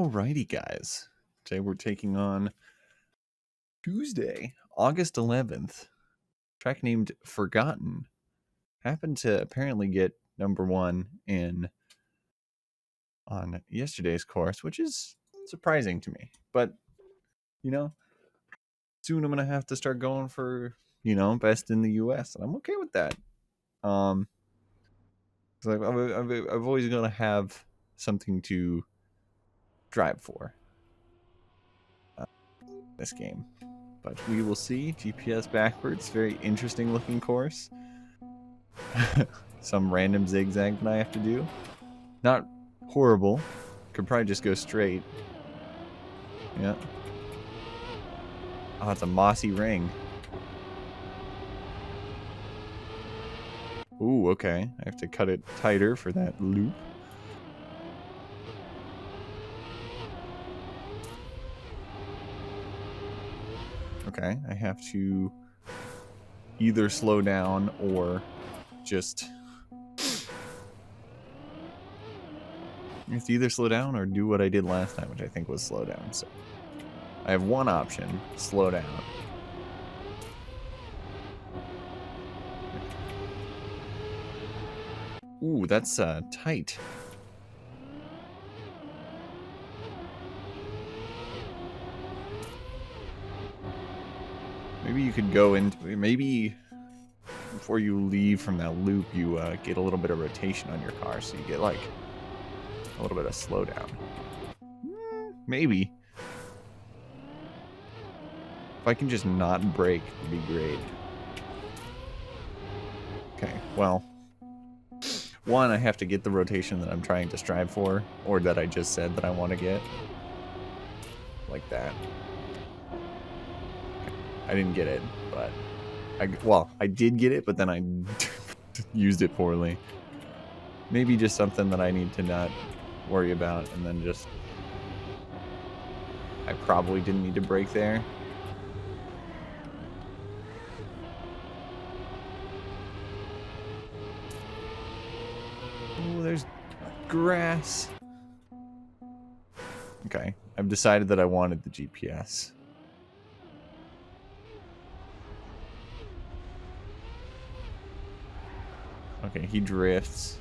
Alrighty, guys. Today we're taking on Tuesday, August 11th. Track named Forgotten. Happened to apparently get number one on yesterday's course, which is surprising to me. But, soon I'm going to have to start going for, best in the US. And I'm okay with that. 'Cause I've always going to have something to drive for this game. But we will see. GPS backwards. Very interesting looking course. Some random zigzag that I have to do. Not horrible. Could probably just go straight. Yeah. Oh, it's a mossy ring. Ooh, okay. I have to cut it tighter for that loop. Okay, I have to either slow down or just... I have to either slow down or do what I did last time, which I think was slow down. So I have one option, slow down. Ooh, that's tight. Maybe you could go into... Maybe before you leave from that loop, you get a little bit of rotation on your car, so you get, like, a little bit of slowdown. Maybe. If I can just not brake, it'd be great. Okay, well... One, I have to get the rotation that I'm trying to strive for, or that I just said that I want to get. Like that. I didn't get it, but... I did get it, but then I used it poorly. Maybe just something that I need to not worry about, and then just... I probably didn't need to brake there. Oh, there's grass. Okay, I've decided that I wanted the GPS. Okay, he drifts.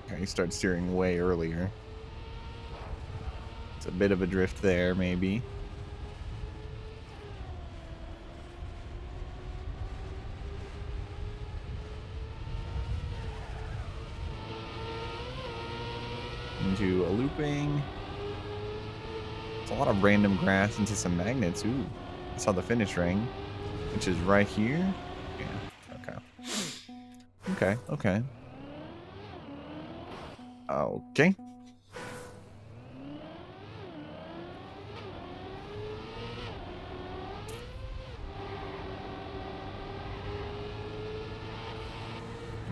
Okay, he starts steering way earlier. It's a bit of a drift there, maybe. Into a looping. It's a lot of random grass into some magnets. Ooh, I saw the finish ring, which is right here. Yeah, okay. Okay.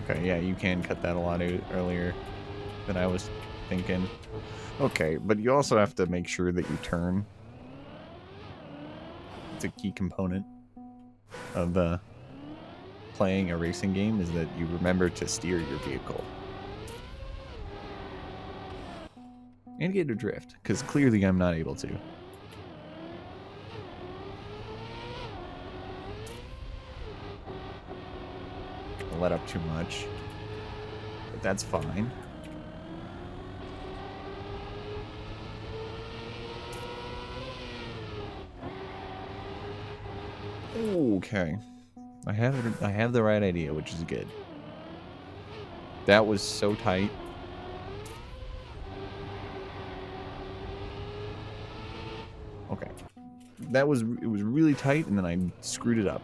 Okay, yeah, you can cut that a lot earlier than I was thinking. Okay, but you also have to make sure that you turn. It's a key component of playing a racing game, is that you remember to steer your vehicle. And get a drift, because clearly I'm not able to. I let up too much, but that's fine. Okay, I have the right idea, which is good. That was so tight. Okay, it was really tight, and then I screwed it up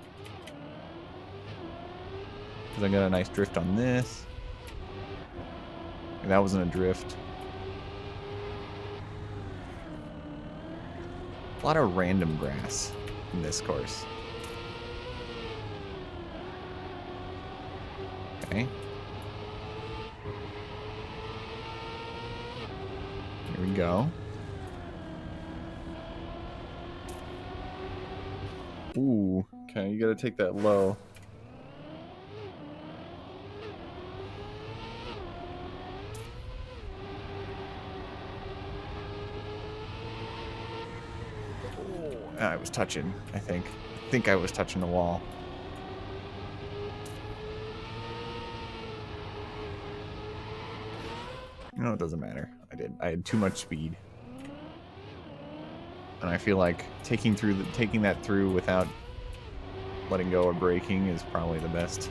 because I got a nice drift on this. And that wasn't a drift. A lot of random grass in this course. Okay. Here we go. Ooh, okay, you gotta take that low. I was touching, I think. I think I was touching the wall. No, it doesn't matter. I had too much speed. And I feel like taking that through without letting go or braking is probably the best.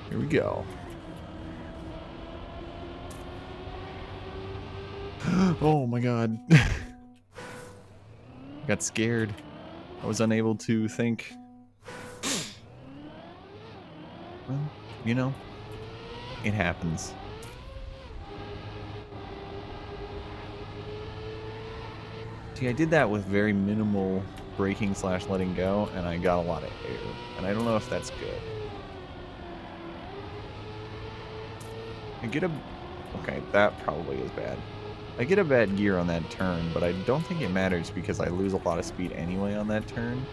Here we go. Oh my god. I got scared. I was unable to think. Well, you know, it happens. See, I did that with very minimal braking / letting go, and I got a lot of air. And I don't know if that's good. I get a... Okay, that probably is bad. I get a bad gear on that turn, but I don't think it matters because I lose a lot of speed anyway on that turn.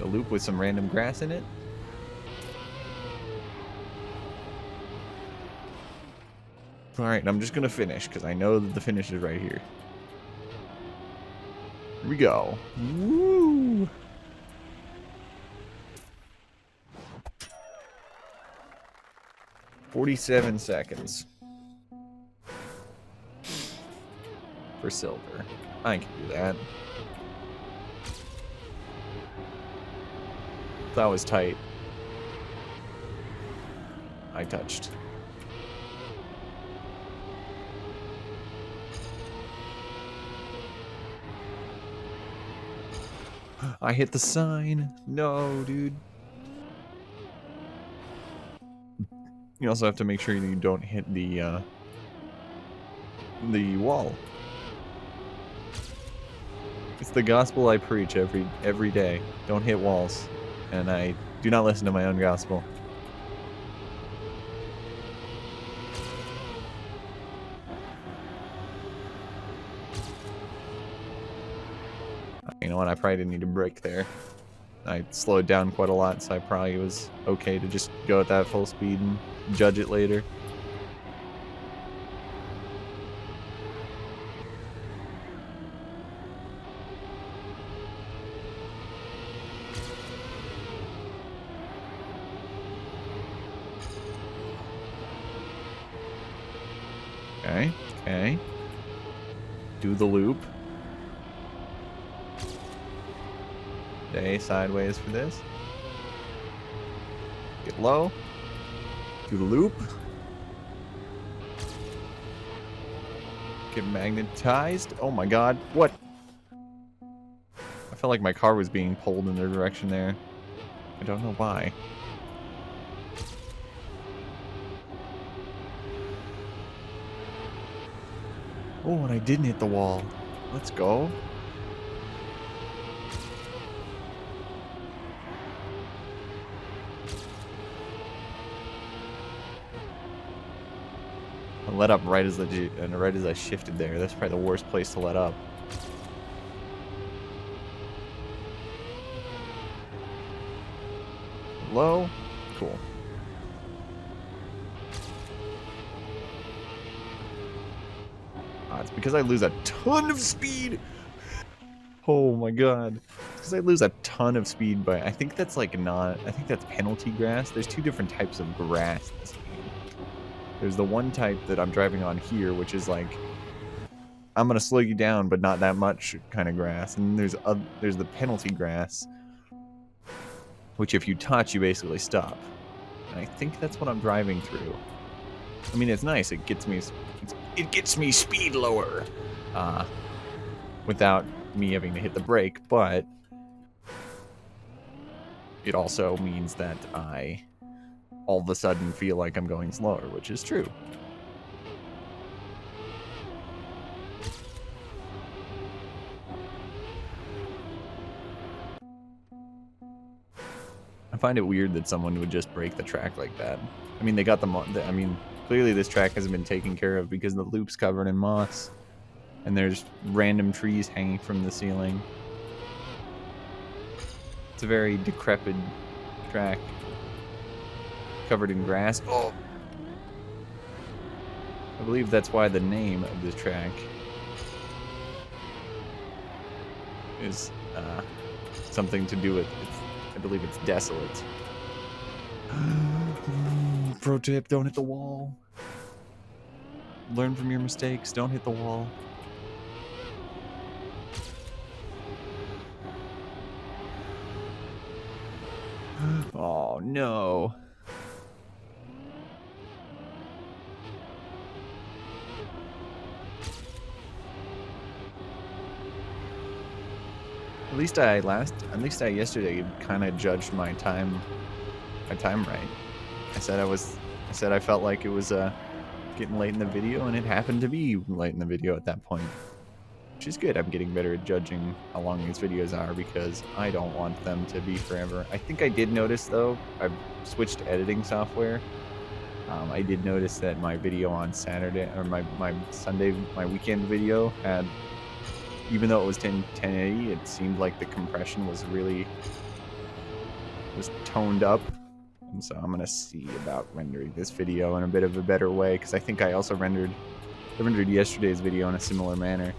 A loop with some random grass in it. Alright, I'm just going to finish because I know that the finish is right here. Here we go. Woo! $47 seconds. For silver. I can do that. That was tight. I touched. I hit the sign. No, dude. You also have to make sure you don't hit the wall. It's the gospel I preach every day. Don't hit walls. And I do not listen to my own gospel. You know what? I probably didn't need to brake there. I slowed down quite a lot, so I probably was okay to just go at that full speed and judge it later. Okay, okay. Do the loop. Stay sideways for this. Get low. Do the loop. Get magnetized. Oh my god. What? I felt like my car was being pulled in their direction there. I don't know why. Oh, and I didn't hit the wall. Let's go. I let up right as I shifted there. That's probably the worst place to let up. Low. Cool. It's because I lose a ton of speed. Oh my god. Because I lose a ton of speed by, I think that's like not, I think that's penalty grass. There's two different types of grass in this game. There's the one type that I'm driving on here, which is like, I'm going to slow you down, but not that much kind of grass. And there's the penalty grass, which if you touch, you basically stop. And I think that's what I'm driving through. I mean, it's nice. It gets me speed lower without me having to hit the brake, but it also means that I all of a sudden feel like I'm going slower, which is true. find it weird that someone would just break the track like that. I mean, they got I mean, clearly this track hasn't been taken care of because the loop's covered in moss. And there's random trees hanging from the ceiling. It's a very decrepit track. Covered in grass. Oh! I believe that's why the name of this track is something to do with, I believe it's desolate. Pro tip, don't hit the wall. Learn from your mistakes, don't hit the wall. Oh no. At least I yesterday kind of judged my time right. I said I felt like it was getting late in the video, and it happened to be late in the video at that point. Which is good. I'm getting better at judging how long these videos are because I don't want them to be forever. I think I did notice though, I've switched to editing software. I did notice that my video on Saturday, or my Sunday, my weekend video had, even though it was 1080, it seemed like the compression was toned up. And so I'm going to see about rendering this video in a bit of a better way, because I think I also rendered yesterday's video in a similar manner.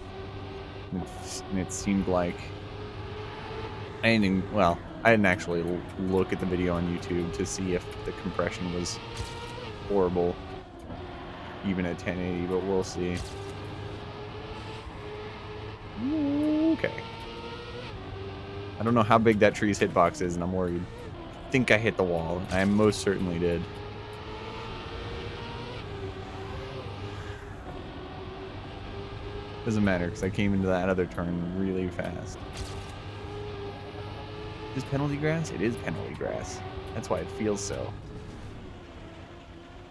And it seemed like I didn't actually look at the video on YouTube to see if the compression was horrible, even at 1080, but we'll see. Okay. I don't know how big that tree's hitbox is, and I'm worried. I think I hit the wall. I most certainly did. Doesn't matter, because I came into that other turn really fast. Is penalty grass? It is penalty grass. That's why it feels so.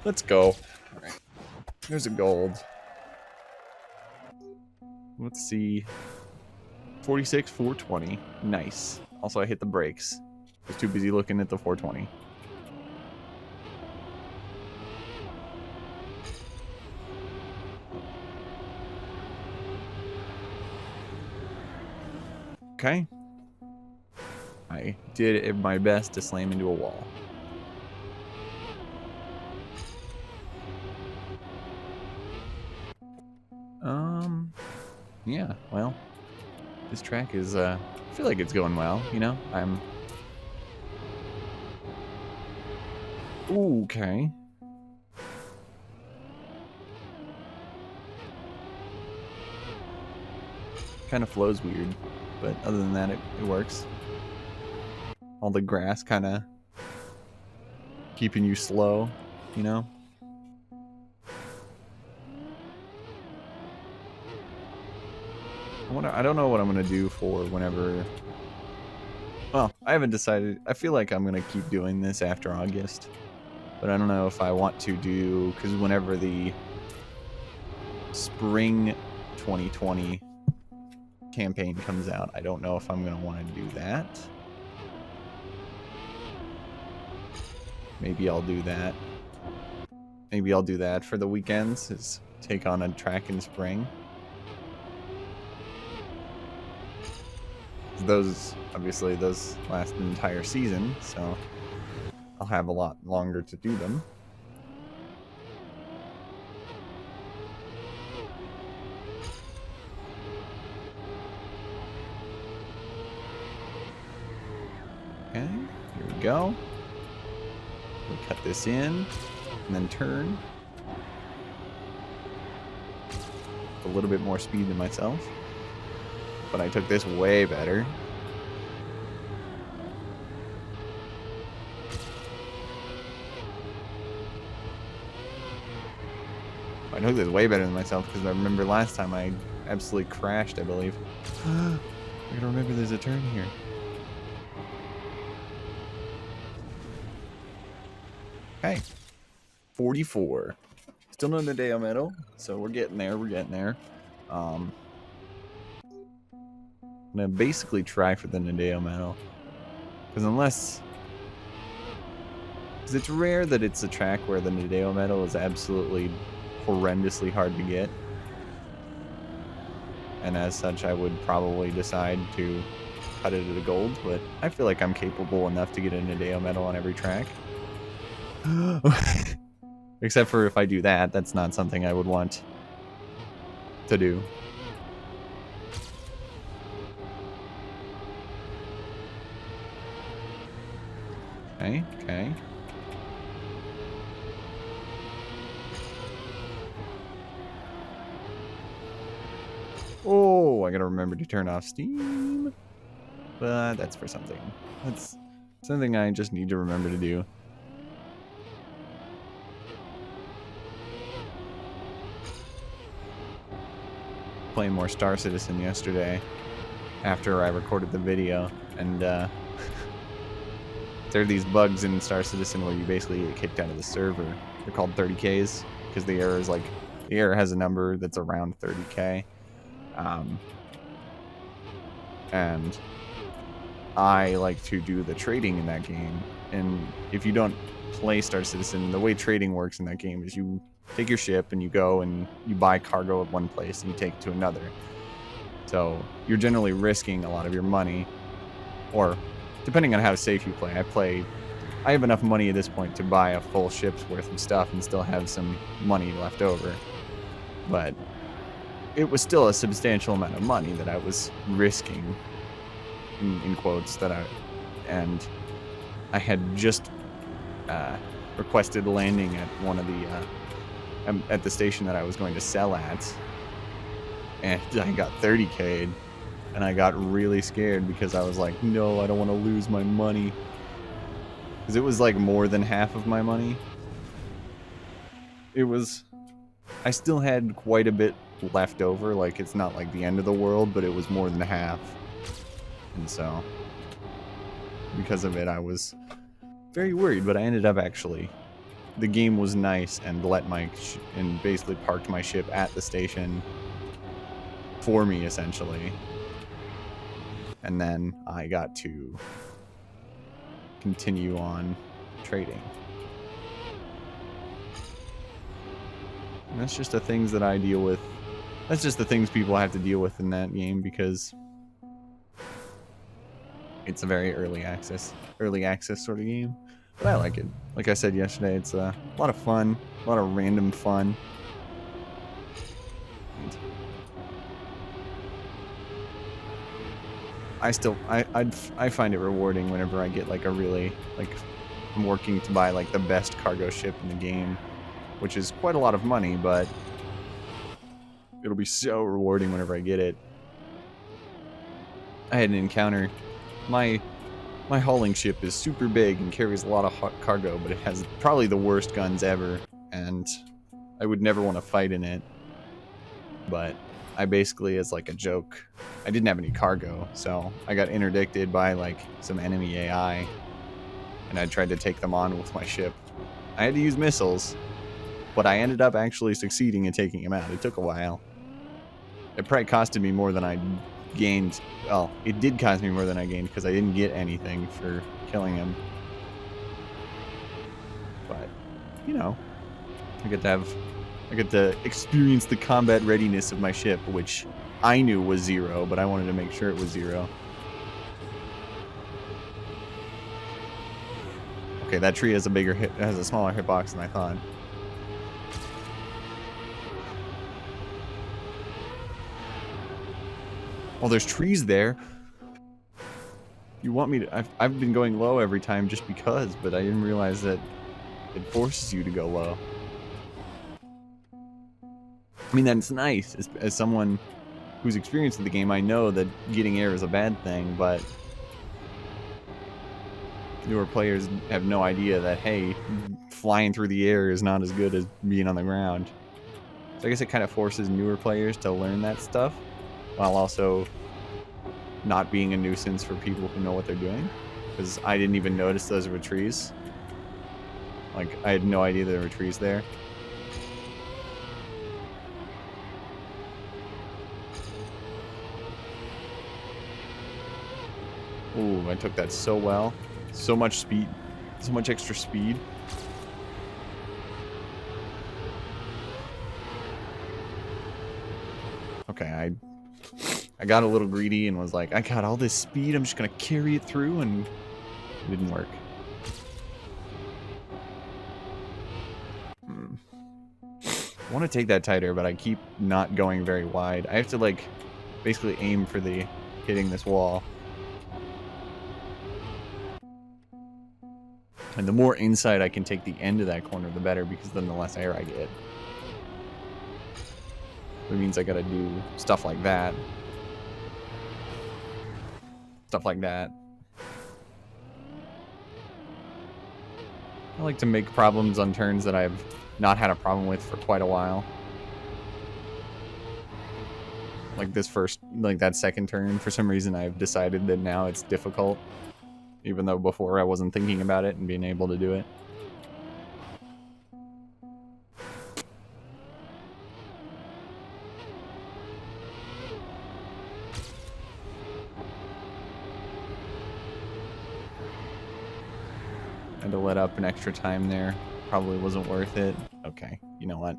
Let's go. Alright. There's a gold. Let's see. 46, 420. Nice. Also, I hit the brakes. I was too busy looking at the 420. Okay. I did my best to slam into a wall. Yeah, well, this track is, I feel like it's going well, you know? Ooh, okay. Kind of flows weird, but other than that, it works. All the grass kind of keeping you slow, you know? I don't know what I'm going to do for whenever... Well, I haven't decided. I feel like I'm going to keep doing this after August. But I don't know if I want to do... Because whenever the spring 2020 campaign comes out, I don't know if I'm going to want to do that. Maybe I'll do that. Maybe I'll do that for the weekends, is take on a track in spring. Those last an entire season, so I'll have a lot longer to do them. Okay, here we go. We'll cut this in and then turn. A little bit more speed than myself. But I took this way better. I took this way better than myself because I remember last time I absolutely crashed, I believe. I gotta remember there's a turn here. Okay. 44. Still no Nadeo medal, so we're getting there, I'm gonna basically try for the Nadeo medal. Because unless Because it's rare that it's a track where the Nadeo medal is absolutely horrendously hard to get. And as such, I would probably decide to cut it to gold, but I feel like I'm capable enough to get a Nadeo medal on every track. Except for if I do that, that's not something I would want to do. Okay, okay. Oh, I gotta remember to turn off Steam. But that's for something. That's something I just need to remember to do. Playing more Star Citizen yesterday after I recorded the video, and there are these bugs in Star Citizen where you basically get kicked out of the server. They're called 30Ks because the error is like, the error has a number that's around 30K. And I like to do the trading in that game, and if you don't play Star Citizen, the way trading works in that game is you take your ship and you go and you buy cargo at one place and you take it to another. So you're generally risking a lot of your money, or depending on how safe you play. I have enough money at this point to buy a full ship's worth of stuff and still have some money left over. But it was still a substantial amount of money that I was risking, in quotes, and I had just requested landing at one of the at the station that I was going to sell at, and I got 30K'd, and I got really scared because I was like, no, I don't want to lose my money, because it was like more than half of my money. I still had quite a bit left over, like it's not like the end of the world, but it was more than half. And so, because of it, I was very worried, but I ended up actually, the game was nice and and basically parked my ship at the station for me, essentially. And then I got to continue on trading. And that's just the things that I deal with. That's just the things people have to deal with in that game, because it's a very early access sort of game. But I like it. Like I said yesterday, it's a lot of fun, a lot of random fun. I find it rewarding whenever I get like a really, like, I'm working to buy like the best cargo ship in the game, which is quite a lot of money, but it'll be so rewarding whenever I get it. I had an encounter. My hauling ship is super big and carries a lot of cargo, but it has probably the worst guns ever, and I would never want to fight in it. But I basically, as like a joke, I didn't have any cargo, so I got interdicted by like some enemy AI, and I tried to take them on with my ship. I had to use missiles, but I ended up actually succeeding in taking him out. It took a while. It probably costed me more than I gained. Well, it did cost me more than I gained because I didn't get anything for killing him. But, you know, I get to experience the combat readiness of my ship, which I knew was 0, but I wanted to make sure it was 0. Okay, that tree has a smaller hitbox than I thought. Oh, there's trees there. You want me to... I've been going low every time just because, but I didn't realize that it forces you to go low. I mean, that's nice. As someone who's experienced in the game, I know that getting air is a bad thing, but newer players have no idea that, hey, flying through the air is not as good as being on the ground. So I guess it kind of forces newer players to learn that stuff, while also not being a nuisance for people who know what they're doing. Because I didn't even notice those were trees. Like, I had no idea there were trees there. Ooh, I took that so well. So much speed. so much extra speed. Okay, I got a little greedy and was like, I got all this speed, I'm just gonna carry it through, and it didn't work. I want to take that tighter, but I keep not going very wide. I have to, like, basically aim for the hitting this wall. And the more inside I can take the end of that corner, the better, because then the less air I get. It means I gotta do stuff like that. Stuff like that. I like to make problems on turns that I've not had a problem with for quite a while. Like this first, like that second turn, for some reason I've decided that now it's difficult. Even though before I wasn't thinking about it and being able to do it. And to let up an extra time there probably wasn't worth it. Okay, you know what?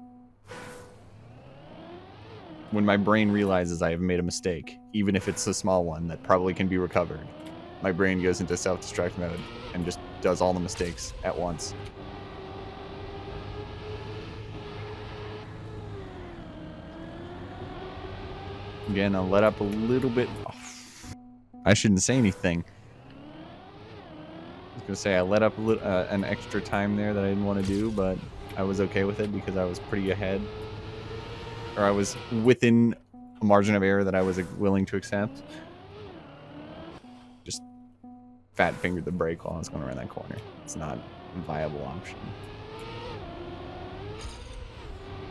When my brain realizes I have made a mistake, even if it's a small one that probably can be recovered, my brain goes into self-destruct mode and just does all the mistakes at once. Again, I'll let up a little bit. Oh, I shouldn't say anything. I was going to say I let up a little, an extra time there that I didn't want to do, but I was okay with it because I was pretty ahead. Or I was within a margin of error that I was willing to accept. Just fat fingered the brake while I was going around that corner. It's not a viable option.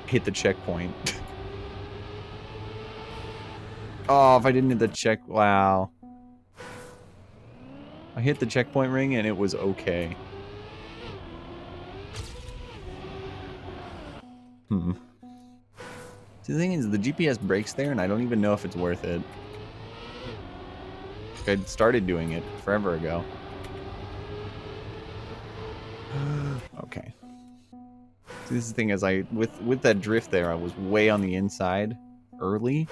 Hit the checkpoint. Oh, if I didn't hit the check... Wow. I hit the checkpoint ring and it was okay. See, the thing is, the GPS breaks there and I don't even know if it's worth it. I started doing it forever ago. Okay. See, this is the thing is, with that drift there, I was way on the inside early.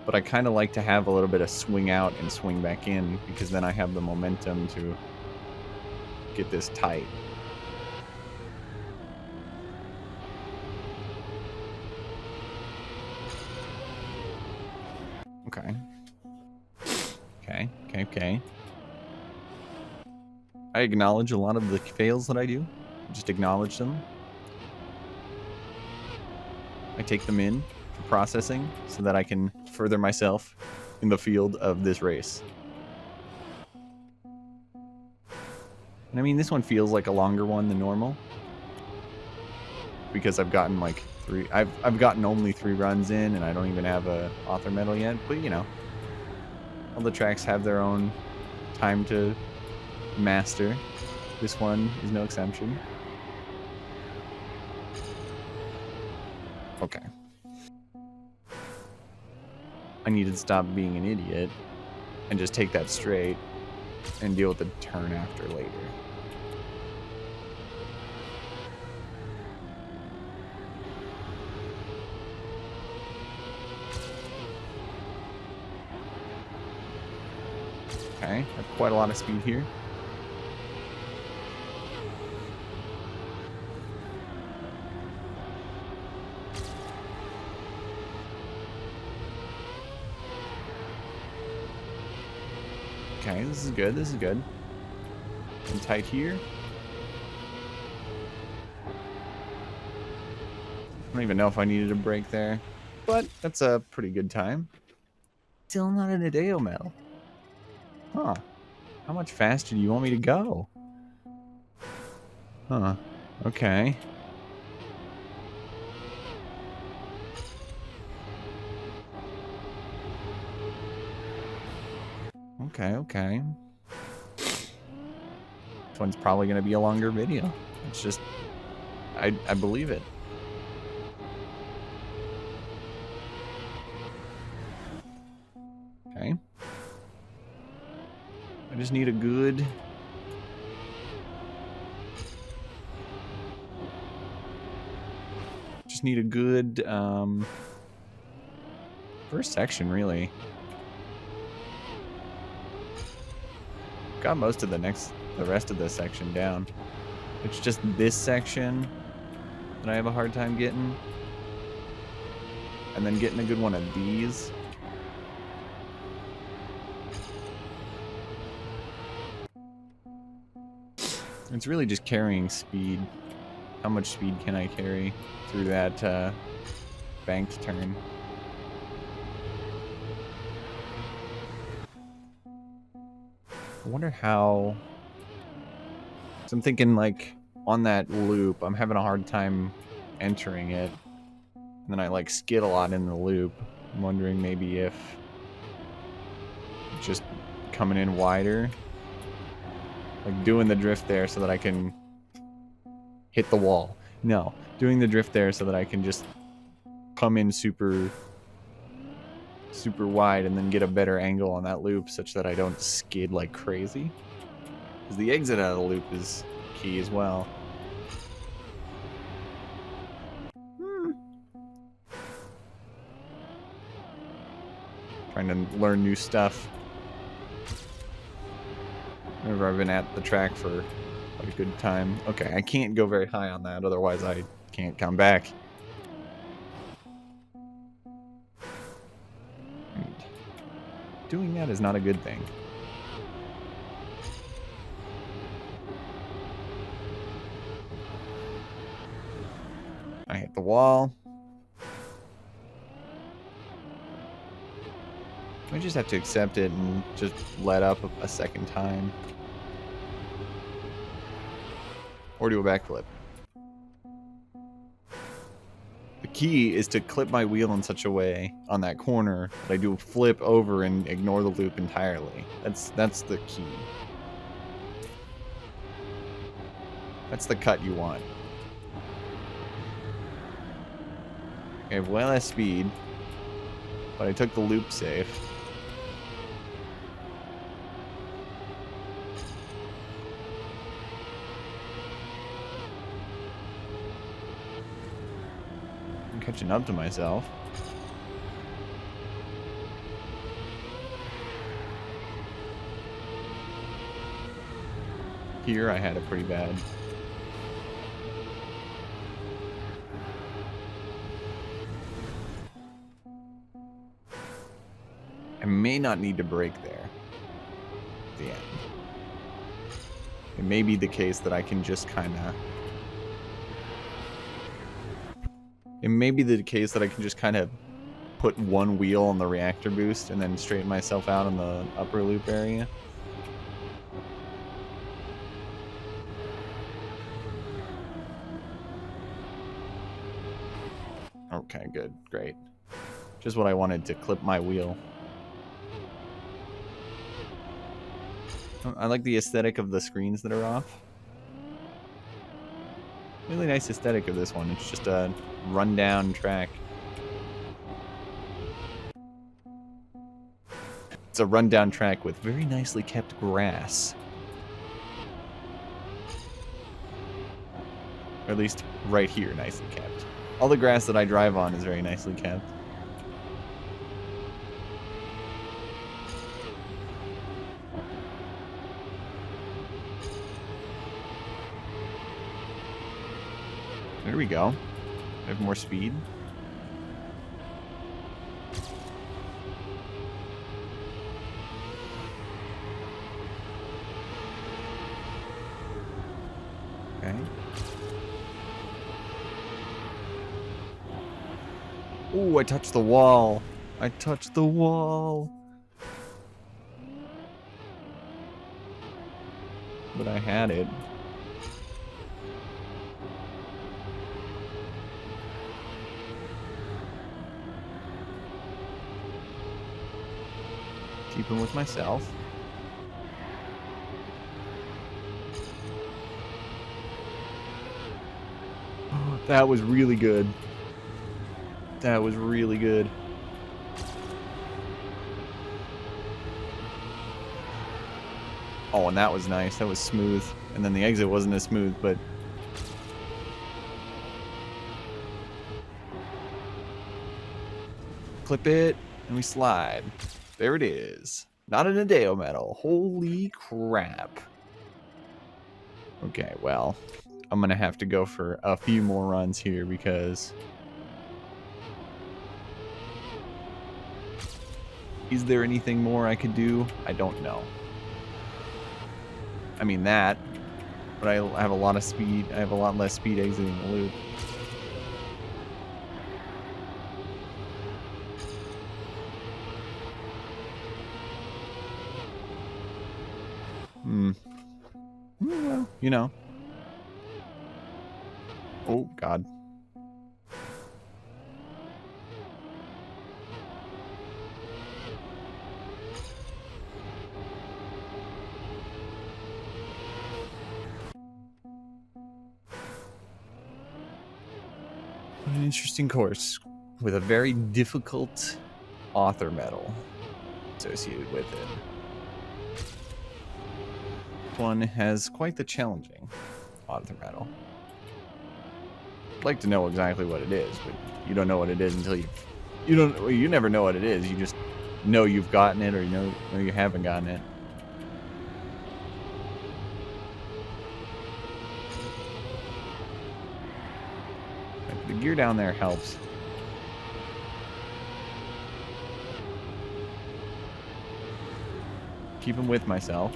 But I kind of like to have a little bit of swing out and swing back in, because then I have the momentum to get this tight. Okay. Okay. I acknowledge a lot of the fails that I do. Just acknowledge them. I take them in for processing so that I can further myself in the field of this race. And I mean, this one feels like a longer one than normal, because I've gotten like I've gotten only 3 runs in, and I don't even have a author medal yet. But you know, all the tracks have their own time to master. This one is no exception. Okay. I need to stop being an idiot and just take that straight and deal with the turn after later. Okay, I have quite a lot of speed here. Okay, this is good, this is good. And tight here. I don't even know if I needed a break there, but that's a pretty good time. Still not an Adeo medal. Huh. How much faster do you want me to go? Huh. Okay. Okay. This one's probably going to be a longer video. It's just... I believe it. Okay. I just need a good just need a good first section, really. Got most of the rest of this section down. It's just this section that I have a hard time getting. And then getting a good one of these. It's really just carrying speed. How much speed can I carry through that banked turn? I wonder how... So I'm thinking, like, on that loop, I'm having a hard time entering it. And then I, like, skid a lot in the loop. I'm wondering maybe if just coming in wider, like doing the drift there so that I can hit the wall. No, doing the drift there so that I can just come in super wide and then get a better angle on that loop such that I don't skid like crazy. Because the exit out of the loop is key as well. Trying to learn new stuff. Whenever I've been at the track for a good time. Okay, I can't go very high on that, otherwise I can't come back. And doing that is not a good thing. I hit the wall. I just have to accept it and just let up a second time. Or do a backflip. The key is to clip my wheel in such a way on that corner that I do a flip over and ignore the loop entirely. That's the key. That's the cut you want. I have way less speed, but I took the loop safe. I'm catching up to myself. Here I had it pretty bad. I may not need to brake there at the end. It may be the case that I can just kind of... It may be the case that I can just kind of put one wheel on the reactor boost and then straighten myself out in the upper loop area. Okay, good, great. Just what I wanted, to clip my wheel. I like the aesthetic of the screens that are off. Really nice aesthetic of this one. It's just a rundown track. It's a rundown track with very nicely kept grass. Or at least right here, nicely kept. All the grass that I drive on is very nicely kept. There we go. I have more speed. Okay. Ooh, I touched the wall. I touched the wall. But I had it. Keeping with myself. That was really good. That was really good. Oh, and that was nice. That was smooth. And then the exit wasn't as smooth, but Clip it, and we slide. There it is. Not an Adeo medal. Holy crap. Okay, well, I'm going to have to go for a few more runs here because... Is there anything more I could do? I don't know. I mean that, but I have a lot of speed. I have a lot less speed exiting the loop. Well, you know. Oh, God. What an interesting course with a very difficult author medal associated with it. This one has quite the challenging author medal. I'd like to know exactly what it is, but you don't know what it is until you never know what it is. You just know you've gotten it, or you know you haven't gotten it. The gear down there helps. Keep him with myself.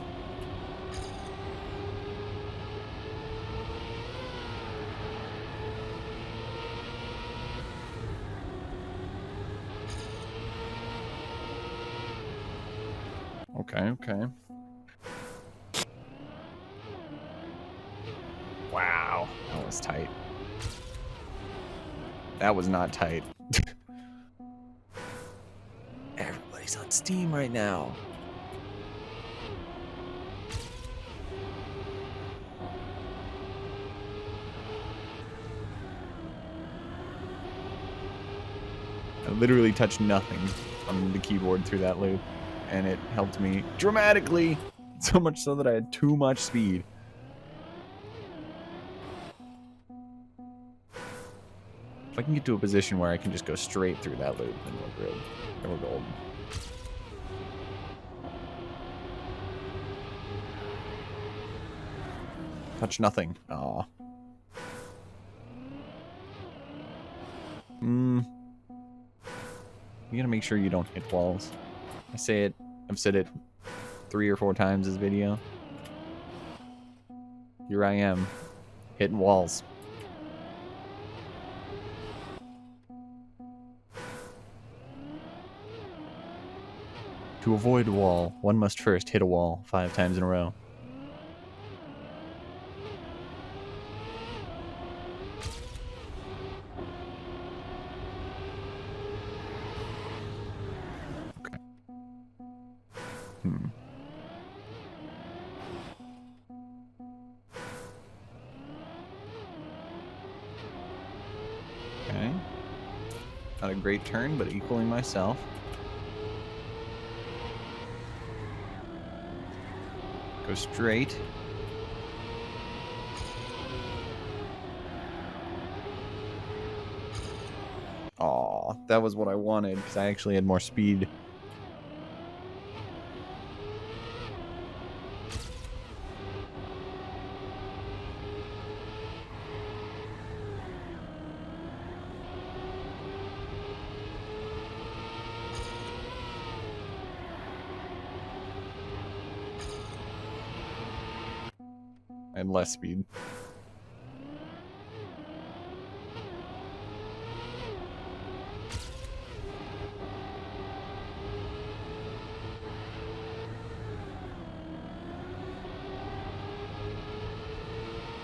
Okay. Wow, that was tight. That was not tight. Everybody's on Steam right now. I literally touched nothing on the keyboard through that loop, and it helped me dramatically, so much so that I had too much speed. If I can get to a position where I can just go straight through that loop, then we're golden. Touch nothing. Aw. You gotta make sure you don't hit walls. I've said it 3 or 4 times this video. Here I am, hitting walls. To avoid a wall, one must first hit a wall 5 times in a row. Okay. Okay. Not a great turn, but equaling myself. Go straight. Aw, that was what I wanted, because I actually had more speed. And less speed.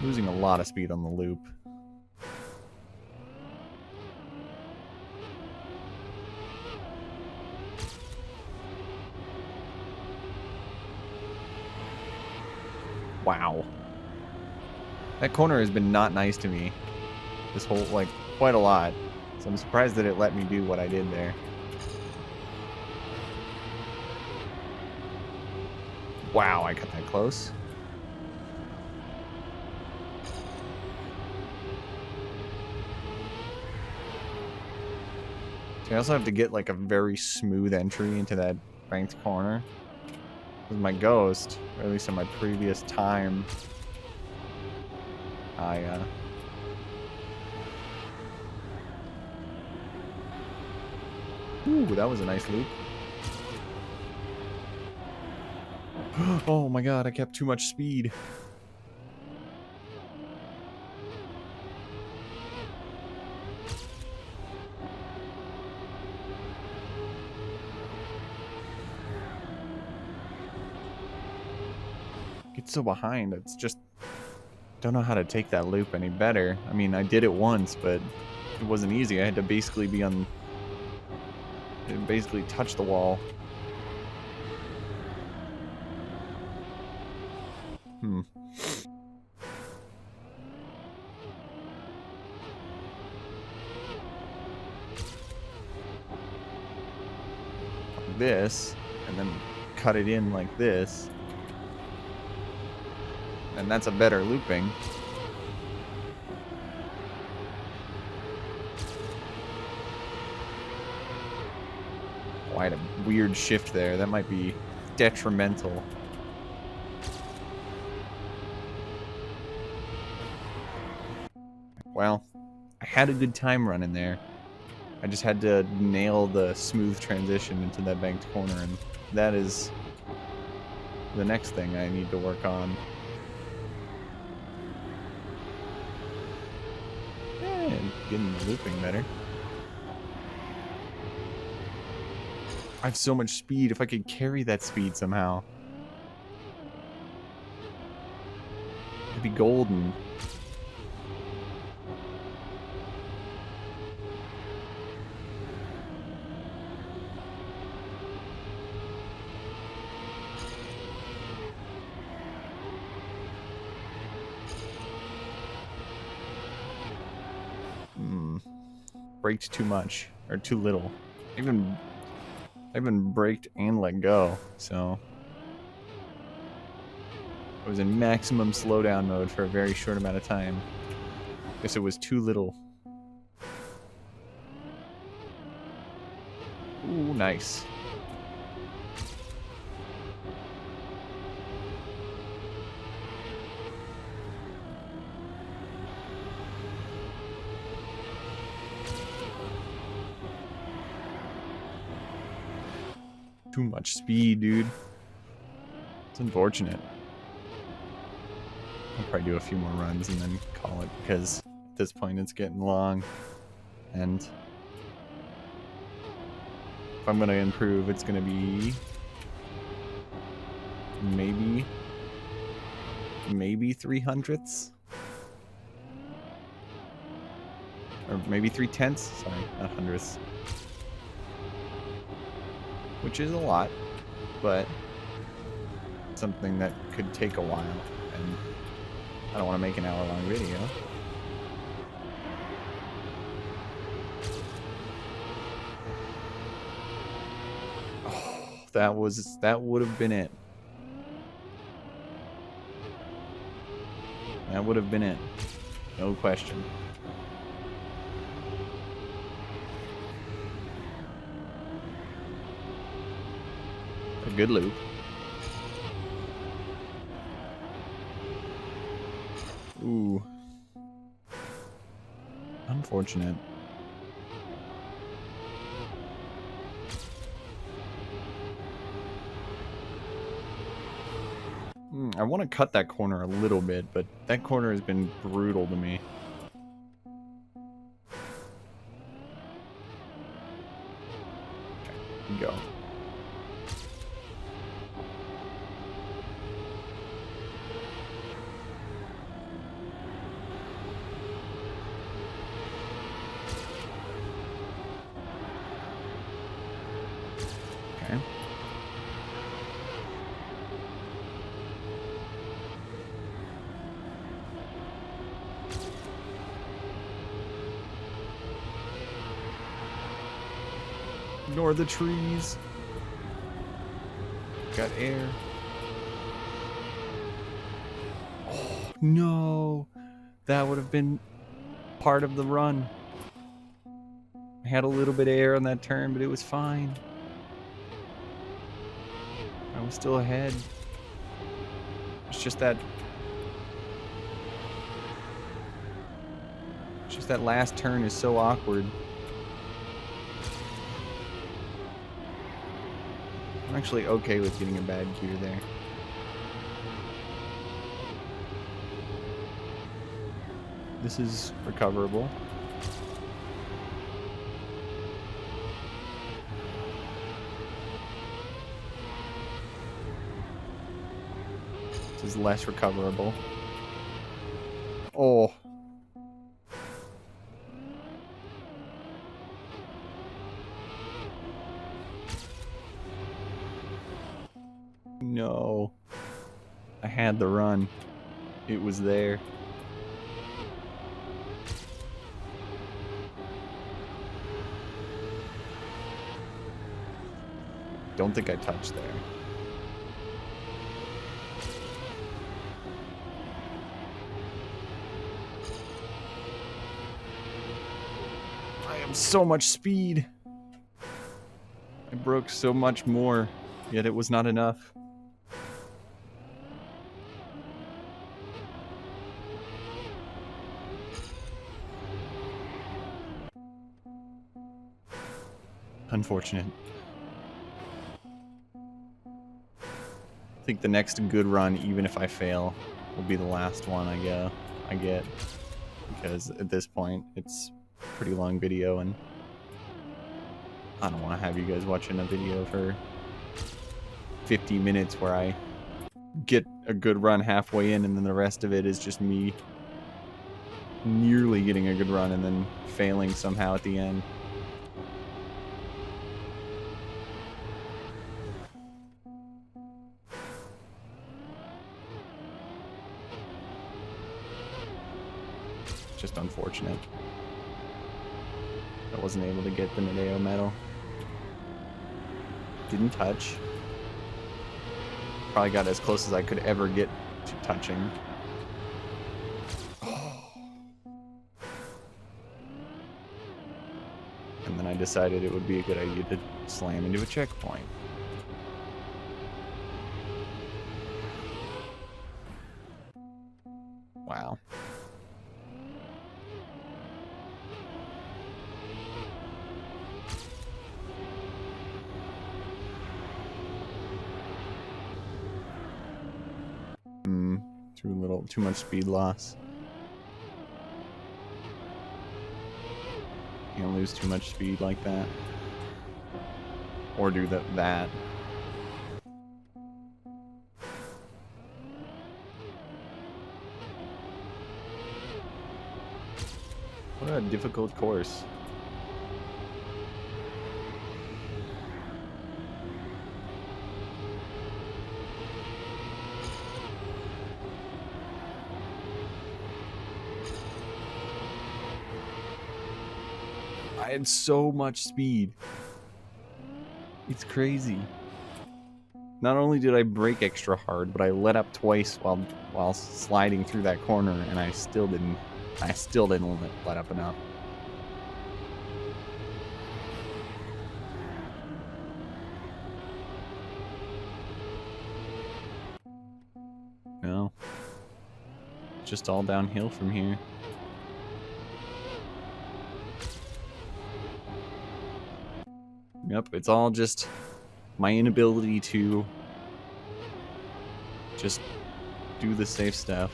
Losing a lot of speed on the loop. Wow. That corner has been not nice to me. This whole, like, quite a lot. So I'm surprised that it let me do what I did there. Wow, I got that close. So I also have to get like a very smooth entry into that banked corner. With my ghost, or at least in my previous time, ooh, that was a nice loop. Oh my god, I kept too much speed. Get so behind. It's just don't know how to take that loop any better. I mean, I did it once, but it wasn't easy. I had to basically be on, basically touch the wall. This, and then cut it in like this. And that's a better looping. Oh, I had a weird shift there. That might be detrimental. Well, I had a good time running there. I just had to nail the smooth transition into that banked corner, and that is the next thing I need to work on. Getting the looping better. I have so much speed. If I could carry that speed somehow, it'd be golden. Braked too much, or too little. I've been braked and let go, so I was in maximum slowdown mode for a very short amount of time. Guess it was too little. Ooh, nice. Too much speed, dude. It's unfortunate. I'll probably do a few more runs and then call it, because at this point it's getting long. And if I'm gonna improve, it's gonna be maybe 300ths? Or maybe 3/10ths? Sorry, not hundredths. Which is a lot, but something that could take a while, and I don't want to make an hour-long video. Oh, that would have been it. That would have been it. No question. A good loop. Ooh. Unfortunate. I want to cut that corner a little bit, but that corner has been brutal to me. Okay, go. Okay. Ignore the trees. Got air. Oh, no. That would have been part of the run. I had a little bit of air on that turn, but it was fine. I was still ahead. It's just that last turn is so awkward. I'm actually okay with getting a bad gear there. This is recoverable. This is less recoverable. Oh. No. I had the run. It was there. Don't think I touched there. I have so much speed. I broke so much more, yet it was not enough. Unfortunate. I think the next good run, even if I fail, will be the last one I get. Because at this point, it's a pretty long video, and I don't want to have you guys watching a video for 50 minutes where I get a good run halfway in, and then the rest of it is just me nearly getting a good run and then failing somehow at the end. Just unfortunate. I wasn't able to get the Nadeo medal. Didn't touch. Probably got as close as I could ever get to touching. And then I decided it would be a good idea to slam into a checkpoint. Wow. Too much speed loss. Can't lose too much speed like that. Or do that. What a difficult course. I had so much speed. It's crazy. Not only did I brake extra hard, but I let up twice while sliding through that corner, and I still didn't let up enough. No. Just all downhill from here. Yep, it's all just my inability to just do the safe stuff.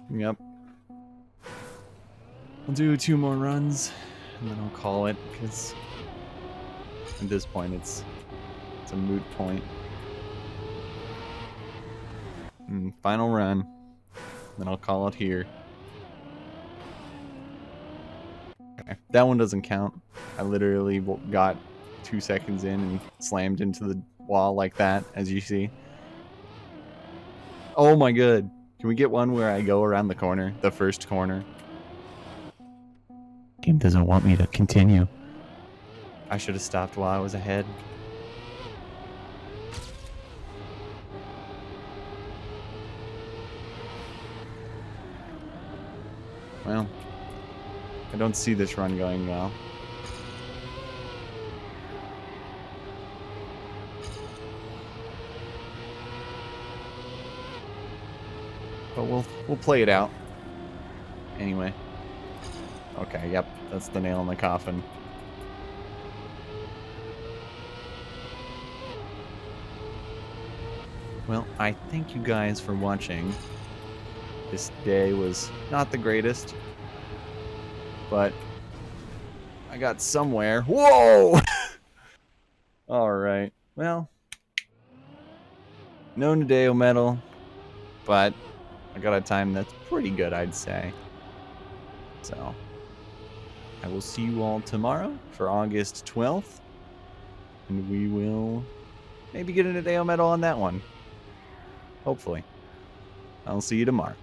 Yep. I'll do 2 more runs, and then I'll call it, because at this point it's a moot point. Final run, then I'll call it here. Okay, that one doesn't count. I literally got 2 seconds in and slammed into wall like that, as you see. Oh my god. Can we get one where I go around the corner? The first corner. Game doesn't want me to continue. I should have stopped while I was ahead. Well, I don't see this run going well. But we'll play it out. Anyway. Okay, yep, that's the nail in the coffin. Well, I thank you guys for watching. This day was not the greatest, but I got somewhere. Whoa! Alright, well, no Nadeo medal, but I got a time that's pretty good, I'd say. So, I will see you all tomorrow for August 12th, and we will maybe get a Nadeo medal on that one. Hopefully. I'll see you tomorrow.